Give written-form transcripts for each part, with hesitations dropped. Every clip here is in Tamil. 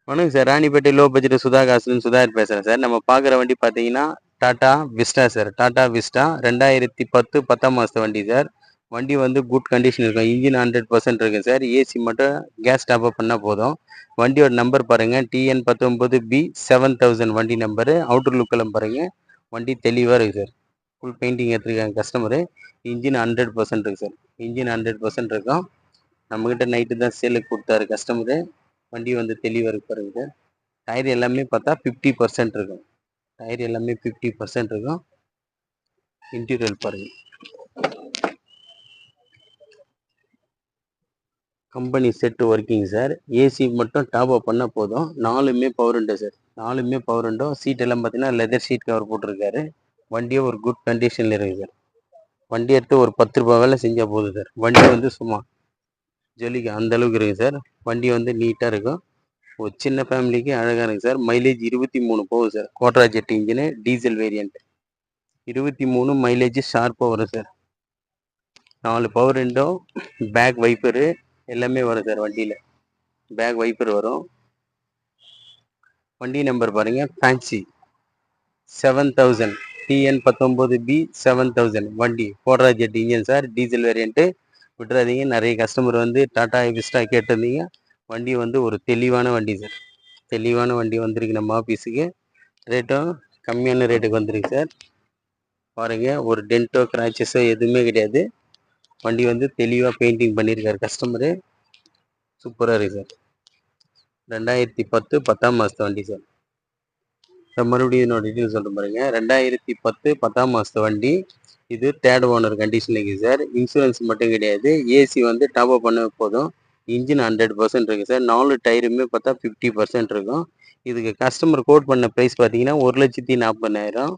வணக்கம் sir. Ranipet low budget Sudha காசுன்னு சுதாகர் பேசுறேன் சார். நம்ம பார்க்குற வண்டி பார்த்தீங்கன்னா, Tata Vista sir. Tata Vista 2010 10ஆம் மாசத்து வண்டி சார். வண்டி வந்து குட் கண்டிஷன் இருக்கும். இன்ஜின் 100% இருக்கு சார். ஏசி மட்டும் கேஸ் டாப் அப் பண்ணா போதும். வண்டியோட நம்பர் பாருங்க. TN19B 7000 வண்டி நம்பரு. அவுட்டர் லுக்கெல்லாம் பாருங்க. வண்டி தெளிவா இருக்கு சார். ஃபுல் பெயிண்டிங் எடுத்துருக்காங்க கஸ்டமரு. இன்ஜின் 100% இருக்கு சார். இன்ஜின் 100% இருக்கும். நம்மகிட்ட நைட்டு தான் சேலுக்கு கொடுத்தாரு கஸ்டமரு. வண்டி வந்து தெளிவாக இருக்கு பாருங்க சார். டயர் எல்லாமே பார்த்தா 50% இருக்கும். டயர் எல்லாமே 50% இருக்கும். இன்டீரியர் பாருங்க. Company set working sir. AC மட்டும் டாப் அப் பண்ணால் போதும். 4மே பவர் விண்டோ சார். 4மே பவர் விண்டோ. சீட் எல்லாம் பார்த்தீங்கன்னா லெதர் ஷீட் கவர் போட்டிருக்காரு. வண்டியே ஒரு குட் கண்டிஷனில் இருக்குது சார். வண்டி எடுத்து ஒரு 10 ரூபா வேலை செஞ்சால் போதும் சார். வண்டி வந்து சும்மா ஜொலிக்கு அந்த அளவுக்கு இருக்குது சார். வண்டி வந்து நீட்டாக இருக்கும். ஒரு சின்ன ஃபேமிலிக்கு அழகாக இருக்குது சார். மைலேஜ் 23 போகுது sir. Quadrajet engine diesel variant. 23 mileage ஷார்ப்பாக வரும் sir. 4 power window, back wiper எல்லாமே வரும் சார் வண்டியில். பேக் வைப்பர் வரும். வண்டி நம்பர் பாருங்க. ஃபேன்சி 7000 TN19B 7000 வண்டி Quadrajet engine sir. Diesel variant. விட்டுறாதீங்க. நிறைய கஸ்டமர் வந்து டாடா விஸ்டா கேட்டிருந்தீங்க. வண்டி வந்து ஒரு தெளிவான வண்டி சார். தெளிவான வண்டி வந்திருக்கு நம்ம ஆஃபீஸுக்கு. ரேட்டும் கம்மியான ரேட்டுக்கு வந்திருக்கு சார். பாருங்க, ஒரு டென்ட்டோ கிராச்சஸோ எதுவுமே கிடையாது. வண்டி வந்து தெளிவாக பெயிண்டிங் பண்ணியிருக்காரு கஸ்டமரு. சூப்பராக இருக்குது சார். 2010 10ஆம் மாதத்து வண்டி சார். மறுபடியும் என்னோட டீட்டெயில் சொல்கிறேன் பாருங்க. 2010 10ஆம் மாதத்து வண்டி. இது தேர்ட் ஓனர் கண்டிஷனில் இருக்குது சார். இன்சூரன்ஸ் மட்டும் கிடையாது. ஏசி வந்து டாப் அப் பண்ண போதும். இன்ஜின் 100% இருக்குது சார். 4 டயருமே பார்த்தா 50% இருக்கும். இதுக்கு கஸ்டமர் கோட் பண்ண ப்ரைஸ் பார்த்தீங்கன்னா 1,40,000.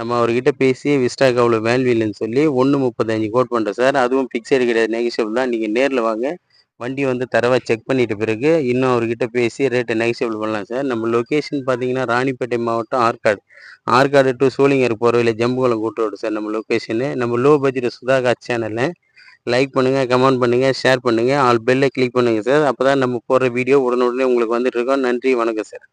நம்ம அவர்கிட்ட பேசி விஸ்டாக்கு அவ்வளோ வேல்யூ இல்லைன்னு சொல்லி 1,35 கோட் பண்ணுறோம் சார். அதுவும் ஃபிக்ஸடு கிடையாது, நெகிஷியபிள் தான். நீங்கள் நேரில் வாங்க. வண்டி வந்து தரவாக செக் பண்ணிட்ட பிறகு இன்னும் அவர்கிட்ட பேசி ரேட்டை நெகிஷியபிள் பண்ணலாம் சார். நம்ம லொக்கேஷன் பார்த்தீங்கன்னா ராணிப்பேட்டை மாவட்டம் ஆற்காடு. ஆற்காடு டு சோளிங்கர் போகிற வழியில் ஜம்புகுளம் கூட்டு ரோடு சார் நம்ம லொக்கேஷனு. நம்ம லோ பட்ஜெட் சுதாகாஷ் சேனலில் லைக் பண்ணுங்கள், கமெண்ட் பண்ணுங்கள், ஷேர் பண்ணுங்கள், ஆல் பெல்லை கிளிக் பண்ணுங்கள் சார். அப்போ தான் நம்ம போடுற வீடியோ உடனுடனே உங்களுக்கு வந்துட்டு இருக்கோம். நன்றி, வணக்கம் சார்.